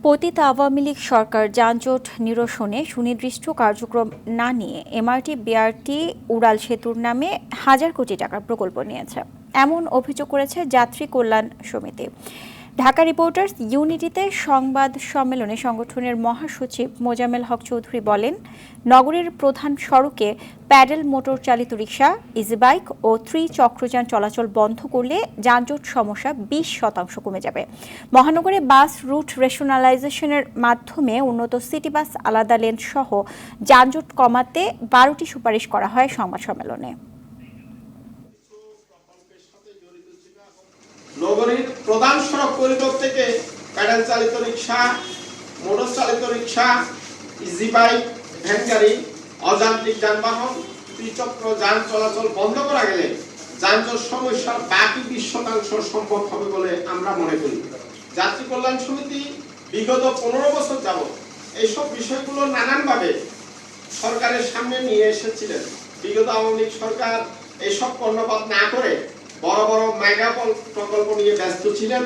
পতিত আওয়ামী লীগ সরকার যানজট নিরসনে সুনির্দিষ্ট কার্যক্রম না নিয়ে এমআরটি বিআরটি উড়াল সেতুর নামে হাজার কোটি টাকার প্রকল্প নিয়েছে এমন অভিযোগ করেছে যাত্রী কল্যাণ সমিতি। ঢাকা রিপোর্টার্স ইউনিটিতে সংবাদ সম্মেলনে সংগঠনের মহাসচিব মোজাম্মেল হক চৌধুরী বলেন, নগরের প্রধান সড়কে প্যাডেল মোটর চালিত রিকশা, ইজিবাইক ও ত্রিচক্রযান চলাচল বন্ধ করলে যানজট সমস্যা 20% কমে যাবে। মহানগরে বাস রুট রেশনালাইজেশনের মাধ্যমে উন্নত সিটি বাস আলাদা লেন সহ যানজট কমাতে 12টি সুপারিশ করা হয় সংবাদ সম্মেলনে। নগরীর প্রধান সড়ক করিডোর থেকে প্যাডেল চালিত রিকশা, মোটর চালিত রিকশা, ইজিবাইক, ভ্যান গাড়ি, অযান্ত্রিক যানবাহন, ত্রিচক্র যান চলাচল বন্ধ করা গেলে যানজট সমস্যার বাকি 20% সম্ভব হবে বলে আমরা মনে করি। যাত্রী কল্যাণ সমিতি বিগত 15 বছর যাবত এইসব বিষয়গুলো নানানভাবে সরকারের সামনে নিয়ে এসেছিলেন। বিগত আওয়ামী লীগ সরকার এইসব কর্ণপাত না করে বড় বড় মেগা প্রকল্প নিয়ে ব্যস্ত ছিলেন।